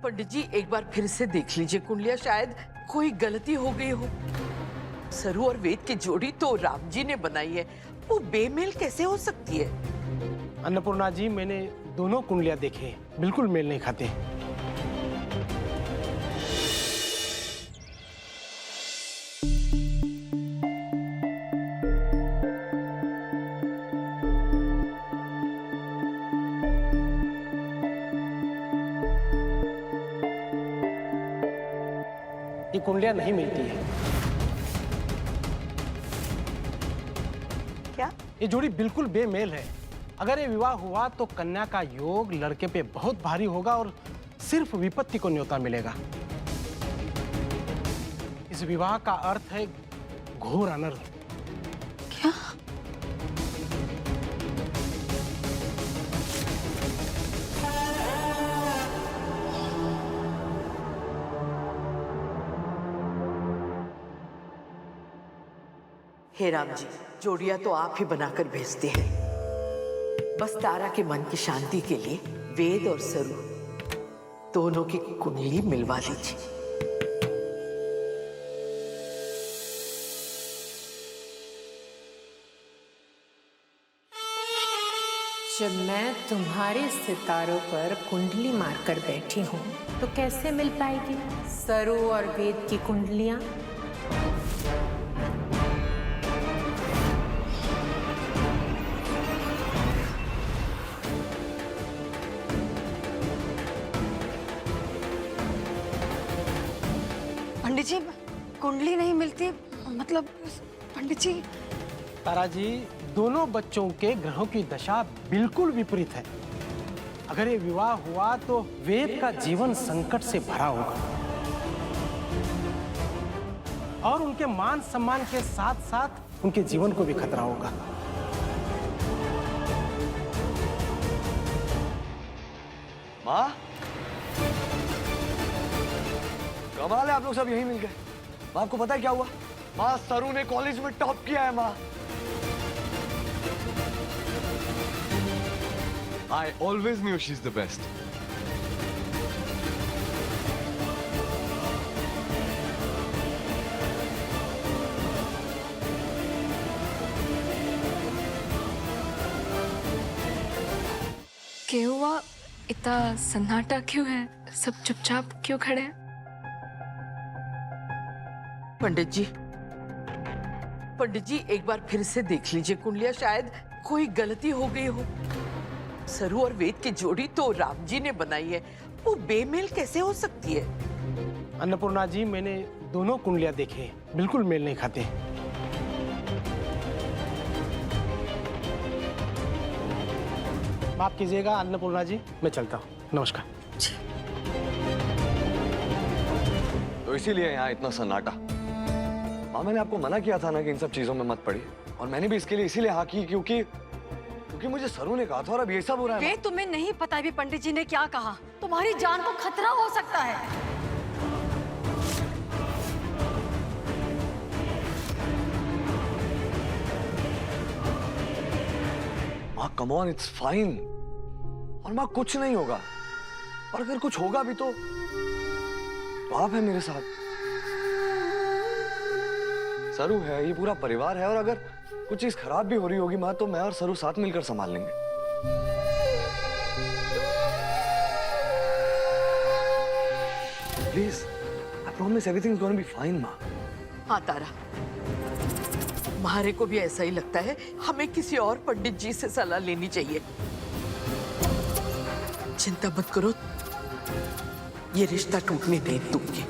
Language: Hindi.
पंडित जी एक बार फिर से देख लीजिए कुंडलियां, शायद कोई गलती हो गई हो। सरू और वेद की जोड़ी तो राम जी ने बनाई है, वो बेमेल कैसे हो सकती है? अन्नपूर्णा जी, मैंने दोनों कुंडलियां देखे हैं, बिल्कुल मेल नहीं खाते। ये कुंडलियां नहीं मिलती है। क्या? ये जोड़ी बिल्कुल बेमेल है। अगर ये विवाह हुआ तो कन्या का योग लड़के पे बहुत भारी होगा और सिर्फ विपत्ति को न्योता मिलेगा। इस विवाह का अर्थ है घोर अनर्थ। क्या? हे राम जी, जोड़ियां तो आप ही बनाकर भेजते हैं। बस तारा के मन की शांति के लिए वेद और सरू दोनों की कुंडली मिलवा लीजिए। जब मैं तुम्हारे सितारों पर कुंडली मारकर बैठी हूँ तो कैसे मिल पाएगी सरू और वेद की कुंडलियाँ? पंडित जी, कुंडली नहीं मिलती, मतलब पंडित जी। तारा जी, दोनों बच्चों के ग्रहों की दशा बिल्कुल विपरीत है। अगर ये विवाह हुआ तो वेद का जीवन संकट से भरा होगा और उनके मान सम्मान के साथ साथ उनके जीवन को भी खतरा होगा। माँ, कमाल है, आप लोग सब यहीं मिल गए। माँ, आपको पता है क्या हुआ? माँ, सरू ने कॉलेज में टॉप किया है। माँ, I always knew she's the best. क्या हुआ? इतना सन्नाटा क्यों है? सब चुपचाप क्यों खड़े हैं? पंडित जी एक बार फिर से देख लीजिए कुंडलियां, शायद कोई गलती हो गई हो। सरू और वेद की जोड़ी तो राम जी ने बनाई है, वो बेमेल कैसे हो सकती है? अन्नपूर्णा जी, मैंने दोनों कुंडलियां देखे हैं, बिल्कुल मेल नहीं खाते। माफ कीजिएगा अन्नपूर्णा जी, मैं चलता हूँ। नमस्कार। तो इसीलिए यहाँ इतना सन्नाटा। माँ, मैंने आपको मना किया था ना कि इन सब चीजों में मत पड़िए, और मैंने भी इसके लिए इसीलिए हाँ की क्योंकि मुझे सरू ने कहा था और अब ये सब हो रहा है। वे तुम्हें नहीं पता भी पंडित जी ने क्या कहा? तुम्हारी जान को खतरा हो सकता है। माँ, कम ऑन, इट्स फाइन। और माँ, कुछ नहीं होगा, और अगर कुछ होगा भी तो आप है मेरे साथ, सरू है, ये पूरा परिवार है, और अगर कुछ चीज खराब भी हो रही होगी माँ, तो मैं और सरू साथ मिलकर संभाल लेंगे। Please, I promise everything is gonna be fine माँ। हाँ तारा, हमारे को भी ऐसा ही लगता है, हमें किसी और पंडित जी से सलाह लेनी चाहिए। चिंता मत करो, ये रिश्ता टूटने नहीं दूंगी।